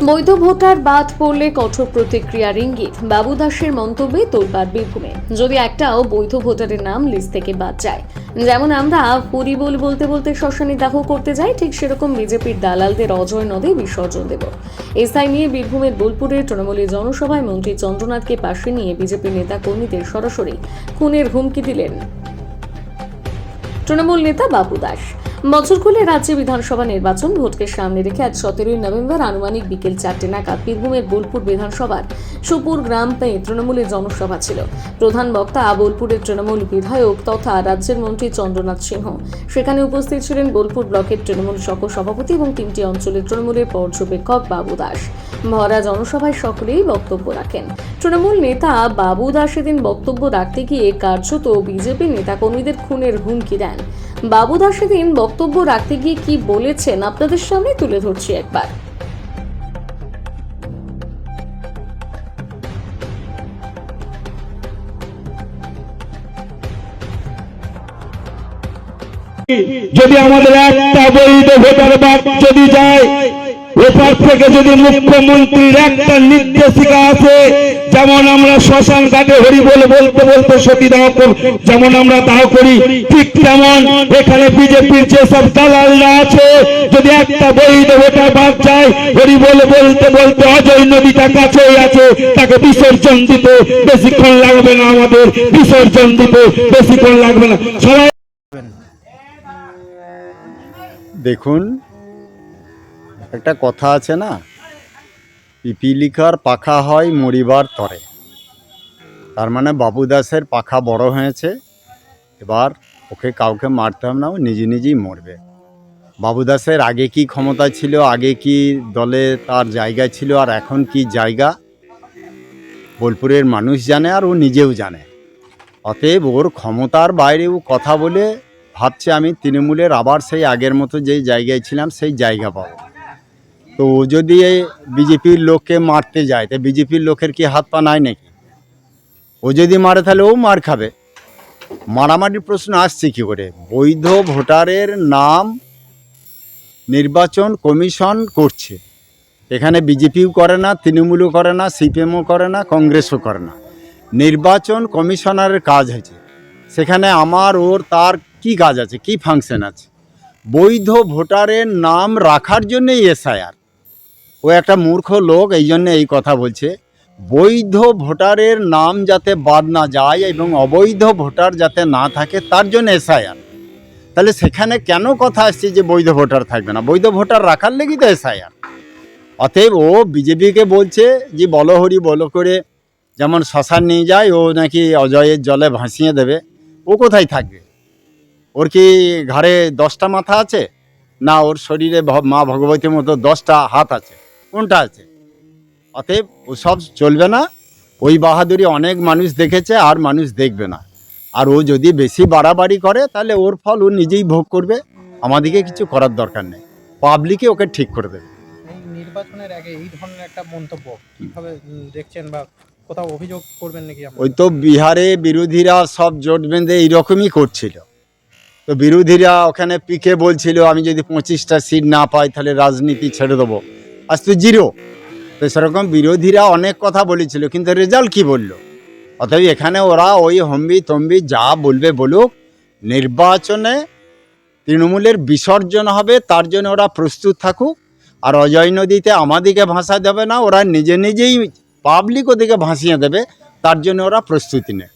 বৈধ ভোটার বাদ পড়লে কঠোর প্রতিক্রিয়ার ইঙ্গিত বাবু দাসের মন্তব্যে তোলপাড় বীরভূমে। যদি একটাও বৈধ ভোটারের নাম লিস্ট থেকে বাদ যায়, যেমন আমরা হরিবোল বলতে বলতে শ্মশানে দাহ করতে যাই, ঠিক সেরকম বিজেপির দালালদের অজয় নদে বিসর্জন দেব। এসআই নিয়ে বীরভূমের বোলপুরে তৃণমূলের জনসভায় মন্ত্রী চন্দ্রনাথকে পাশে নিয়ে বিজেপি নেতা কর্মীদের সরাসরি খুনের হুমকি দিলেন তৃণমূল নেতা বাবু দাস। বছর খুলে রাজ্যে বিধানসভা নির্বাচন ভোটকে সামনে রেখে আজ 17 নভেম্বর আনুমানিক বিকেল 4টে নাগাদ বীরভূমের বোলপুর বিধানসভার সুপুর গ্রাম পেয়ে তৃণমূলের জনসভা ছিল। প্রধান বক্তা বোলপুরের তৃণমূল বিধায়ক তথা রাজ্যের মন্ত্রী চন্দ্রনাথ সিংহ। সেখানে উপস্থিত ছিলেন বোলপুর ব্লকের তৃণমূল সহ সভাপতি এবং 3টি অঞ্চলের তৃণমূলের পর্যবেক্ষক বাবু দাস। ভরা জনসভায় সকলেই বক্তব্য রাখেন। তৃণমূল নেতা বাবু দাস এদিন বক্তব্য রাখতে গিয়ে কার্যত বিজেপি নেতাকর্মীদের খুনের হুমকি দেন। বাবু দাস সেদিন বক্তব্য রাখতে গিয়ে কি বলেছেন আপনাদের সামনে তুলে ধরছি একবার। যদি আমাদের একটা বৈধ ভোটার বাদ যদি যায়, ওপার থেকে যদি মুখ্যমন্ত্রীর একটা নির্দেশিকা আছে, যেমন আমরা শ্মশান ঘাটে হরিবোল বলতে বলতে সতীদাহ যেমন আমরা দাহ করি, ঠিক তেমন এখানে বিজেপির যেসব দালালরা আছে, যদি একটা বৈধ ভোটার বাদ যায়, হরিবোল বলতে বলতে অজয় নদীটা কাছেই আছে, তাকে বিসর্জন দিতে বেশিক্ষণ লাগবে না, আমাদের বিসর্জন দিতে বেশিক্ষণ লাগবে না। সবাই দেখুন, একটা কথা আছে না, পিপিলিকার পাখা হয় মরিবার তরে। তার মানে বাবু দাসের পাখা বড় হয়েছে, এবার ওকে কাউকে মারতে হবে না, ও নিজে নিজেই মরবে। বাবু দাসের আগে কি ক্ষমতা ছিল, আগে কি দলে তার জায়গা ছিল, আর এখন কি জায়গা বোলপুরের মানুষ জানে, আর ও নিজেও জানে। অতএব ওর ক্ষমতার বাইরে ও কথা বলে ভাবছে আমি তৃণমূলের আবার সেই আগের মতো যেই জায়গায় ছিলাম সেই জায়গা পাবো। তো ও যদি বিজেপির লোককে মারতে যায়, তো বিজেপির লোকের কি হাত পা নাই নাকি? ও যদি মারে তাহলে ও মার খাবে। মারামারির প্রশ্ন আসছে কি করে? বৈধ ভোটারের নাম নির্বাচন কমিশন করছে, এখানে বিজেপিও করে না, তৃণমূলও করে না, সিপিএমও করে না, কংগ্রেসও করে না। নির্বাচন কমিশনারের কাজ হয়েছে, সেখানে আমার ওর তার কি কাজ আছে, কি ফাংশন আছে? বৈধ ভোটারের নাম রাখার জন্যই এসআইআর। ও একটা মূর্খ লোক, এই জন্য এই কথা বলছে। বৈধ ভোটারের নাম যাতে বাদ না যায় এবং অবৈধ ভোটার যাতে না থাকে, তার জন্য এসআইআর। তাহলে সেখানে কেন কথা আসছে যে বৈধ ভোটার থাকবে না? বৈধ ভোটার রাখার লেগেই তো এসআইআর। অতএব ও বিজেপিকে বলছে যে বলো হরি বলো করে, যেমন শ্মশান নিয়ে যায়, ও নাকি অজয়ের জলে ভাসিয়ে দেবে। ও কোথায় থাকবে? ওর কি ঘাড়ে 10টা মাথা আছে? না, ওর শরীরে মা ভগবতীর মতো 10টা হাত আছে? কোনটা আছে? অতএব ওসব চলবে না। ওই বাহাদুরি অনেক মানুষ দেখেছে, আর মানুষ দেখবে না। আর ও যদি বেশি বাড়াবাড়ি করে, তাহলে ওর ফল ও নিজেই ভোগ করবে, আমাদেরকে কিছু করার দরকার নেই। পাবলিকে ওকে ঠিক করে দেবে। এই নির্বাচনের আগে এই ধরনের একটা মন্তব্য কিভাবে দেখছেন, বা কোথাও অভিযোগ করবেন নাকি? ওই তো বিহারে বিরোধীরা সব জোট বেঁধে এইরকমই করছিল। তো বিরোধীরা ওখানে পিকে বলছিল আমি যদি 25টা সিট না পাই তাহলে রাজনীতি ছেড়ে দেবো, আজ তো 0। তো সেরকম বিরোধীরা অনেক কথা বলেছিল, কিন্তু রেজাল্ট কি বলল? অতএব এখানে ওরা ওই হম্বি তম্বি যা বলবে বলুক, নির্বাচনে তৃণমূলের বিসর্জন হবে, তার জন্য ওরা প্রস্তুত থাকুক। আর অজয় নদীতে আমাদেরকে ভাসা দেবে না, ওরা নিজে নিজেই পাবলিক ওদিকে ভাসিয়ে দেবে, তার জন্য ওরা প্রস্তুতি নেয়।